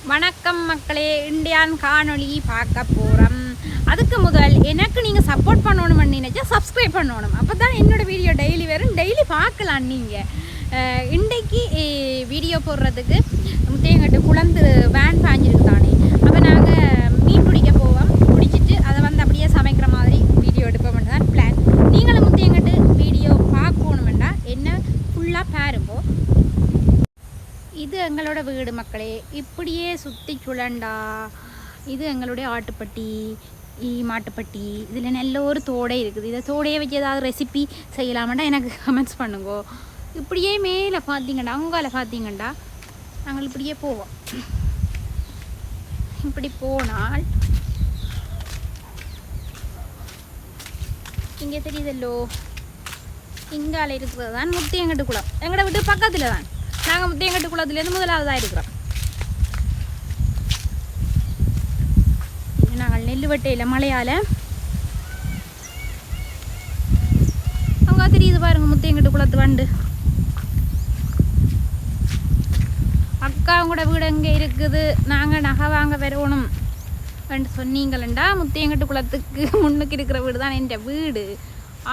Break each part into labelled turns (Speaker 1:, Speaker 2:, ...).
Speaker 1: வணக்கம் மக்களே, இந்தியான் காணொளி பார்க்க போகிறோம். அதுக்கு முதல் எனக்கு நீங்கள் சப்போர்ட் பண்ணணும்னு நினைச்சா சப்ஸ்கிரைப் பண்ணணும். அப்போ தான் என்னோடய வீடியோ டெய்லி வரும், டெய்லி பார்க்கலாம். நீங்கள் இன்றைக்கு வீடியோ போடுறதுக்கு முத்தையங்கட்டு குளந்து வேன் பாஞ்சிருக்கு தானே. அப்போ நாங்கள் மீன் பிடிக்க போவோம். பிடிச்சிட்டு அதை வந்து அப்படியே சமைக்கிற மாதிரி வீடியோ எடுப்போம் தான் பிளான். நீங்களும் முத்தையங்கட்டு வீடியோ பார்க்கணுமெண்டா என்ன ஃபுல்லாக பாருங்கோ. இது எங்களோட வீடு மக்களே. இப்படியே சுற்றி சுழண்டா இது எங்களுடைய ஆட்டுப்பட்டி, மாட்டுப்பட்டி. இதில் நல்ல ஒரு தோடை இருக்குது. இதை தோடையை வச்சு ஏதாவது ரெசிபி செய்யலாமாண்டா எனக்கு கமெண்ட்ஸ் பண்ணுங்கோ. இப்படியே மேலே பார்த்தீங்கண்டா, அங்கால பார்த்தீங்கண்டா நாங்கள் இப்படியே போவோம். இப்படி போனால் இங்கே தெரியுதல்லோ, இங்கால இருக்கிறது தான் முத்தையங்கட்டு குளம். எங்களோட வீட்டு பக்கத்தில் தான். நாங்கள் முத்தையங்கட்டு குளத்துலேருந்து முதலாவதாக இருக்கிறோம். நாங்கள் நெல் வெட்டையில் மழையால் அவங்க தெரியுது பாருங்க, முத்தையங்கட்டு குளத்து வண்டு. அக்காவும் கூட வீடு எங்கே இருக்குது, நாங்கள் நகை வாங்க வரணும் சொன்னீங்களா. முத்தையங்கட்டு குளத்துக்கு முன்னுக்கு இருக்கிற வீடு தான் என் வீடு.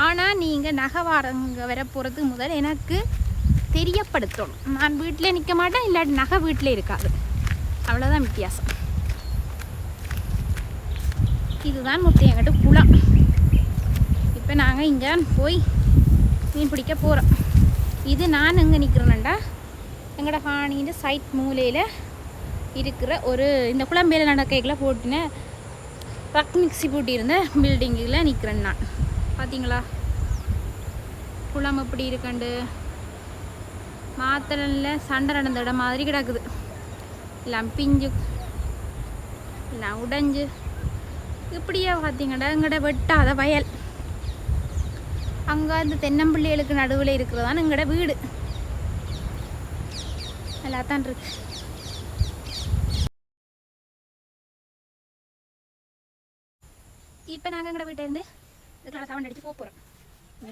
Speaker 1: ஆனால் நீங்கள் நகை வாங்க வர போகிறதுக்கு முதல் எனக்கு தெரியப்படுத்தணும். நான் வீட்டிலே நிற்க மாட்டேன், இல்லாட்டி நகை வீட்டிலே இருக்காது. அவ்வளோதான் வித்தியாசம். இதுதான் முத்தையங்கட்டு குளம். இப்போ நாங்கள் இங்கே போய் மீன் பிடிக்க போகிறோம். இது நான் எங்கே நிற்கிறேன்டா, எங்களோட காணியின் சைட் மூலையில் இருக்கிற ஒரு இந்த குளம்பேல நடக்கைகளை போட்டின ரக் மிக்சி போட்டியிருந்த பில்டிங்கில் நிற்கிறேன் நான். பார்த்தீங்களா குளம் எப்படி இருக்கண்டு. மாத்தலில் சண்டை நடந்த இடம் மாதிரி கிடக்குது. எல்லாம் பிஞ்சு எல்லாம் உடைஞ்சு இப்படியே பார்த்தீங்கடா எங்கட வெட்டாத வயல். அங்கே இந்த தென்னம்பிள்ளைகளுக்கு நடுவில் இருக்கிறதான் எங்கட வீடு. எல்லாத்தான் இருக்கு. இப்போ நாங்கள் எங்கட வீட்டிலேருந்து இதுக்குள்ள சவுண்ட் அடித்து போகிறோம்.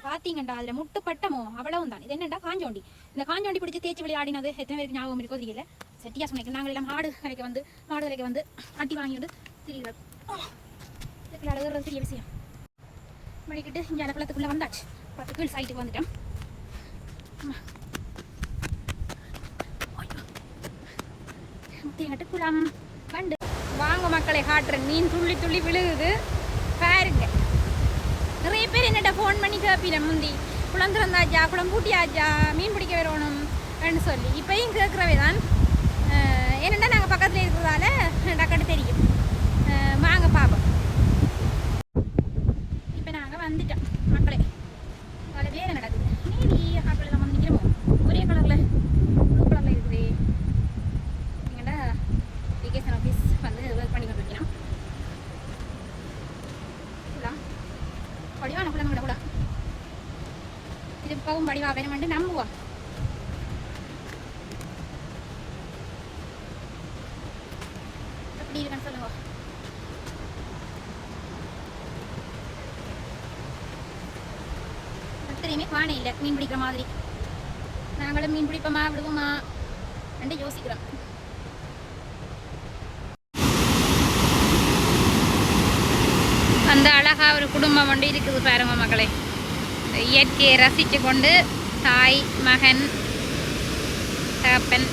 Speaker 1: பார்த்தீங்கண்டா அதில் முட்டுப்பட்டமோ அவ்வளவும் தான். இது என்னண்டா காஞ்சோண்டி. இந்த காஞ்சோண்டி பிடிச்சி தேய்ச்சி விளையாடினது எத்தனை பேருக்கு ஞாபகம் இருக்கோ தெரியல. செட்டியா சொன்ன நாங்கள் எல்லாம் மாடு கலைக்க வந்து அட்டி வாங்கிட்டு திரிகிறது. இதுக்குள்ள அழுகிறது பெரிய விஷயம். மடிக்கிட்டு இங்கே அந்த குளத்துக்குள்ளே வந்தாச்சு. 10 கீழ் சைட்டுக்கு வந்துட்டோம். முத்தையங்கட்டு குளம் வண்டு. வாங்க மக்களை காட்டுறேன். மீன் துள்ளி துள்ளி விழுகுது பாருங்க. நிறைய பேர் என்னட்ட ஃபோன் பண்ணி கேட்பீங்க, முந்தி குளம் திறந்தாச்சா, குளம் பூட்டியாச்சா, மீன் பிடிக்க வரணும்னு சொல்லி. இப்போயும் கேட்குறவே தான். என்னென்னா நாங்கள் பக்கத்தில் இருக்கிறதால டக்குன்னு தெரியும். வாங்க பார்ப்போம். இப்போ நாங்கள் வந்துட்டோம் மக்களே. அதில் வேறு நடக்குது. நீ ஆக்களில் நம்ம நிற்கிறோமோ ஒரே கலரில் ப்ளூ கலரில் இருக்குது. எங்கள்கிட்ட எஜுகேஷன் ஆஃபீஸ் வந்து ஒர்க் பண்ணி கொண்டிருக்கிறோம். படிவான குளம் கூட இது இப்பவும் படிவா வேணுமென்று நம்புவோம். எப்படி இருக்குன்னு சொல்லுங்க. தெரியுமே பானை இல்லை மீன் பிடிக்கிற மாதிரி. நாங்களும் மீன் பிடிப்போமா விடுவோமா என்று யோசிக்கிறோம். அந்த அழகா ஒரு குடும்பம் ஒன்று இருக்குது பாருங்க மக்களை. இயற்கையை ரசித்து கொண்டு தாய் மகன் தகப்பன்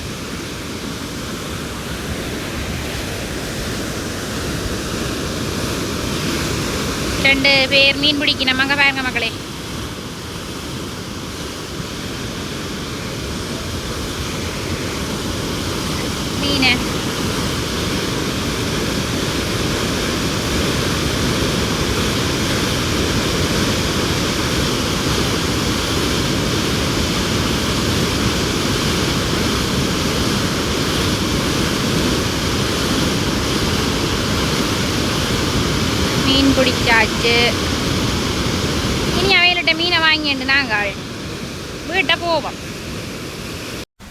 Speaker 1: ரெண்டு பேர் மீன் பிடிக்கணும். அங்கே பாருங்க மக்களே. மீன் மீன் பிடிச்சாச்சு. இனி அவையில்கிட்ட மீனை வாங்கிட்டு நாங்கள் வீட்டை போவோம்.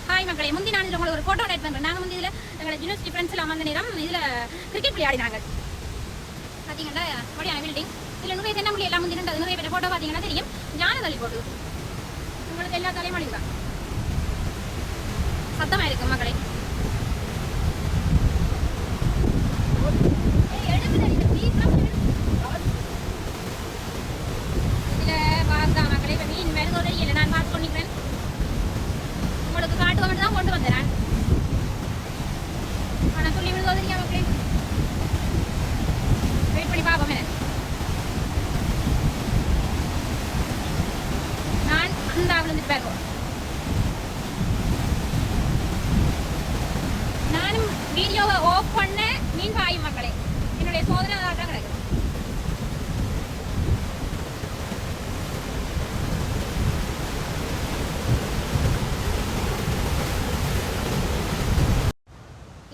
Speaker 1: ஹாய் மக்களே, முந்தி நான் இதில் உங்களுக்கு ஒரு ஃபோட்டோ நைட் பண்ணுறேன். நாங்கள் வந்து இதில் எங்களோட யூனிவர்சிட்டி ஃப்ரெண்ட்ஸ் எல்லாம் வந்த நேரம் இதில் கிரிக்கெட் விளையாடினாங்க. பார்த்தீங்கன்னா வழியான பில்டிங். இதில் நிறைய தென்னம்பிள்ளை எல்லாம் முந்தி நின்றது. நிறைய பேர் ஃபோட்டோ பார்த்தீங்கன்னா தெரியும். ஞான தள்ளி போட்டு உங்களுக்கு எல்லா தலையும் தான் சத்தமாக இருக்கும் மக்களே. பாப்போமே. நான் அந்த விழுந்து பார்ப்போம். நானும் வீடியோவை ஆஃப் பண்ண மீன் பாயும் மக்களே. என்னுடைய சோதனை அதான் கிடக்குது.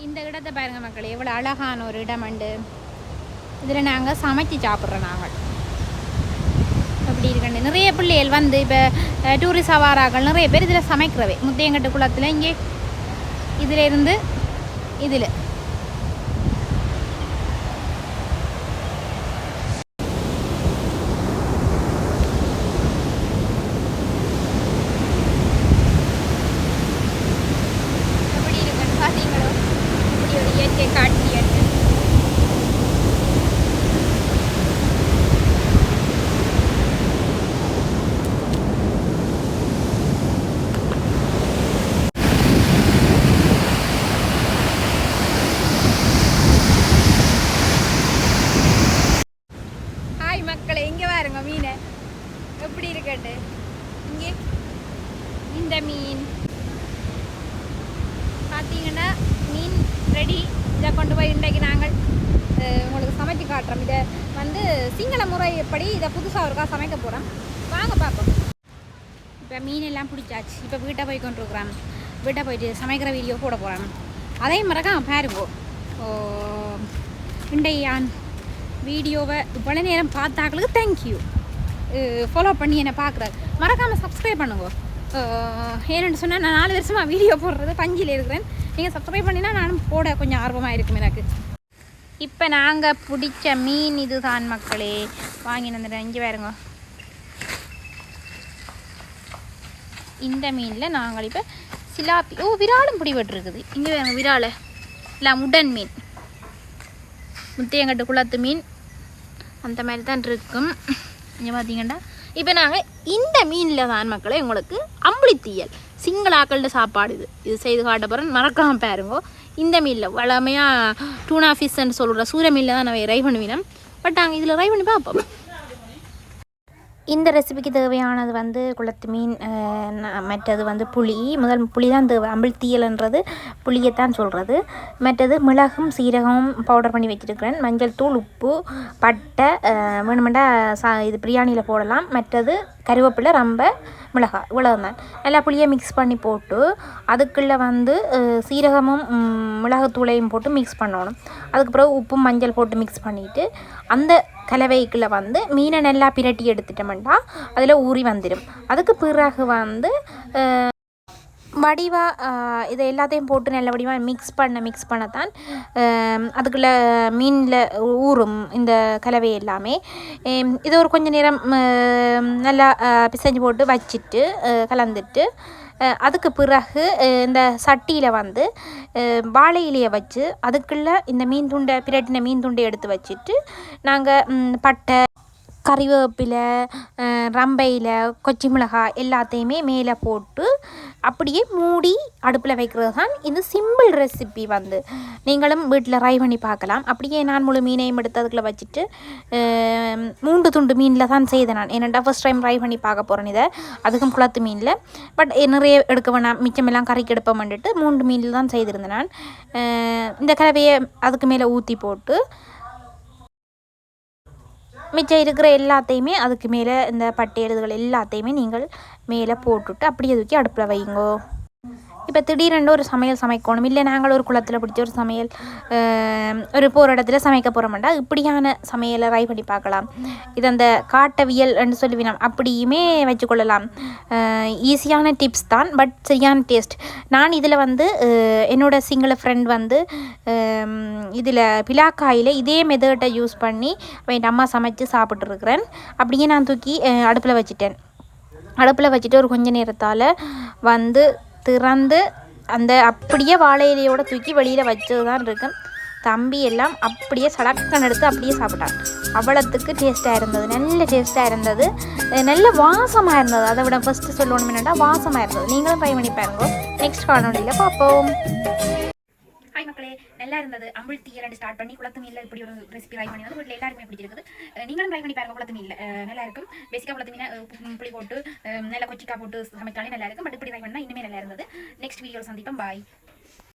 Speaker 1: இந்த இடத்தை பாருங்க மக்களே, எவ்வளோ அழகான ஒரு இடம் உண்டு. இதில் நாங்கள் சமைச்சு சாப்பிட்றோம். நாங்கள் அப்படி இருக்கண்டு நிறைய பிள்ளைகள் வந்து இப்போ டூரிஸ்ட் வாராக்கள் நிறைய பேர் இதில் சமைக்கிறவை. முத்தையங்கட்டு குளத்தில் இங்கே இதில் இருந்து இதில் எப்படி இருக்குன்னு பார்த்தீங்களோ இப்படி ஒரு இயற்கை காட்சி அட்டு. மக்களே இங்கே பாருங்க மீனை எப்படி இருக்கட்டு. இங்கே இந்த மீன் பார்த்தீங்கன்னா மீன் ரெடி. இதை கொண்டு போய் இன்றைக்கு நாங்கள் உங்களுக்கு சமைச்சு காட்டுறோம். இதை வந்து சிங்கள முறைப்படி இதை புதுசாக ஒருக்கா சமைக்க போகிறோம். வாங்க பார்ப்போம். இப்போ மீன் எல்லாம் பிடிச்சாச்சு. இப்போ வீட்டை போய் கொண்டிருக்கிறோம். வீட்டை போயிட்டு சமைக்கிற வீடியோ போட போகிறோம். அதே மறக்காம பாருங்கோ. இண்டையான் வீடியோவை இவ்வளோ நேரம் பார்த்தாக்களுக்கு தேங்க்யூ. ஃபாலோ பண்ணி என்னை பார்க்குறாரு. மறக்காமல் சப்ஸ்கிரைப் பண்ணுங்க. ஏன்னு சொன்னால் நான் 4 வருஷமாக வீடியோ போடுறது பஞ்சில் இருக்கிறேன். நீங்கள் சப்ஸ்கிரைப் பண்ணினா நானும் போட கொஞ்சம் ஆர்வமாக இருக்கும் எனக்கு. இப்போ நாங்கள் பிடிச்ச மீன் இது தான் மக்களே. வாங்கிட்டு வந்துட்டேன். இங்கே பாருங்க. இந்த மீனில் நாங்கள் இப்போ சிலாப்பி விராலும் பிடிபட்டுருக்குது. இங்கே பாருங்க விராலை இல்லை உடன் மீன், முத்தையங்கட்டு குளத்து மீன் அந்த மாதிரி தான் இருக்கும். இங்கே பார்த்தீங்கன்னா இப்போ நாங்கள் இந்த மீனில் தான் மக்களே உங்களுக்கு அம்பளித்தீயல் சிங்களாக்களோட சாப்பாடு இது செய்து காட்ட போகிறேன். மறக்காமல் பாருங்கோ. இந்த மீனில் வளமையாக டூனா ஃபிஷ்ன்னு சொல்கிற சூரிய மீனில் தான் நான் ரை பண்ணுவேன். பட் நாங்கள் இதில் ரை பண்ணி பார்ப்போம். இந்த ரெசிபிக்கு தேவையானது வந்து குளத்து மீன், மற்றது வந்து புளி. புளி தான் தேவை. அம்பளித்தீயல்ன்றது புளியைத்தான் சொல்கிறது. மற்றது மிளகும் சீரகமும் பவுடர் பண்ணி வச்சுருக்கிறேன். மஞ்சள் தூள், உப்பு, பட்டை வேணுமெண்டா இது பிரியாணியில் போடலாம். மற்றது கருவேப்பிலை, ரம்பை, மிளகாய் இவ்வளவுதான். நல்லா புளியை மிக்ஸ் பண்ணி போட்டு அதுக்குள்ளே வந்து சீரகமும் மிளகுத்தூளையும் போட்டு மிக்ஸ் பண்ணணும். அதுக்கு பிறகு உப்பும் மஞ்சள் போட்டு மிக்ஸ் பண்ணிவிட்டு அந்த கலவைக்குள்ளே வந்து மீனை நல்லா பிரட்டி எடுத்துட்டோம்னா அதில் ஊறி வந்துடும். அதுக்கு பிறகு வந்து வடிவாக இதை எல்லாத்தையும் போட்டு நல்ல வடிவாக மிக்ஸ் பண்ணத்தான் அதுக்குள்ளே மீனில் ஊறும் இந்த கலவை எல்லாமே. இது ஒரு கொஞ்சம் நேரம் நல்லா பிசைஞ்சு போட்டு வச்சுட்டு கலந்துட்டு அதுக்கு பிறகு இந்த சட்டியில் வந்து வாழை இலையை வச்சு அதுக்குள்ளே இந்த மீன் துண்டை பிரட்டின மீன் துண்டை எடுத்து வச்சுட்டு நாங்கள் பட்டை, கறிவேப்பிலை, ரம்பையில், கொச்சி மிளகாய் எல்லாத்தையுமே மேலே போட்டு அப்படியே மூடி அடுப்பில் வைக்கிறது தான் இந்த சிம்பிள் ரெசிபி. வந்து நீங்களும் வீட்டில் ட்ரை பண்ணி பார்க்கலாம். அப்படியே நான் முழு மீனையும் எடுத்து அதுக்குள்ளே வச்சுட்டு 3 துண்டு மீனில் தான் செய்தேன் நான். ஏன்னா ஃபர்ஸ்ட் டைம் ட்ரை பண்ணி பார்க்க போகிறேன் இதை. அதுக்கும் குளத்து மீனில். பட் நிறைய எடுக்க வேணாம், மிச்சமெல்லாம் கறிக்கு எடுப்ப பண்ணிட்டு 3 மீனில் தான் செய்திருந்தேன் நான். இந்த கலவையை அதுக்கு மேலே ஊற்றி போட்டு மிச்சம் இருக்கிற எல்லாத்தையுமே அதுக்கு மேலே இந்த பட்டை எழுதுகள் எல்லாத்தையுமே நீங்கள் மேலே போட்டுட்டு அப்படியே தூக்கி அடுப்பில் வைங்கோ. இப்போ திடீரென்று ஒரு சமையல் சமைக்கணும், இல்லை நாங்கள் ஒரு குளத்தில் பிடிச்ச ஒரு சமையல் ஒரு போகிற இடத்துல சமைக்க போகிறோம்டா இப்படியான சமையலை ட்ரை பண்ணி பார்க்கலாம். இது அந்த காட்டவியல்னு சொல்லுவினோம் அப்படியுமே வச்சுக்கொள்ளலாம். ஈஸியான டிப்ஸ் தான், பட் சரியான டேஸ்ட். நான் இதில் வந்து என்னோட சிங்கள ஃப்ரெண்ட் வந்து இதில் பிலாக்காயில் இதே மெத்தடை யூஸ் பண்ணி என் அம்மா சமைச்சு சாப்பிட்ருக்குறேன். அப்படியே நான் தூக்கி அடுப்பில் வச்சுட்டேன். அடுப்பில் வச்சுட்டு ஒரு கொஞ்ச நேரத்தால் வந்து திறந்து அந்த அப்படியே வாழை இலையோடு தூக்கி வெளியில் வச்சது தான் இருக்கும். தம்பி எல்லாம் அப்படியே சடக்கன் எடுத்து அப்படியே சாப்பிட்டான். அவ்வளோத்துக்கு டேஸ்ட்டாக இருந்தது, நல்ல டேஸ்ட்டாக இருந்தது, நல்ல வாசமாக இருந்தது. அதை விட ஃபஸ்ட்டு சொல்லணும் என்னென்னா வாசமாக இருந்தது. நீங்களும் ட்ரை பண்ணி பாருங்க. நெக்ஸ்ட் காணொலியில் பார்ப்போம். ஹாய் மக்களே, நல்ல நல்லா இருந்தது. அம்புல் தீயல் ஸ்டார்ட் பண்ணி குளத்து மீன்ல இப்படி ஒரு ரெசிபி ட்ரை பண்ணி வந்து வீட்டில் எல்லாருமே பிடிச்சிருக்குது. நீங்களும் ட்ரை பண்ணி பாருங்க. குளத்து மீன்ல நல்லா இருக்கும். பேசிக்காக குளத்து மீனை புளி போட்டு நல்லா கொச்சிக்காய் போட்டு சமைச்சாலே நல்லா இருக்கும். பட் இப்படி ட்ரை பண்ணால் இன்னுமே நல்லா இருந்தது. நெக்ஸ்ட் வீடியோவில் சந்திப்போம். பாய்.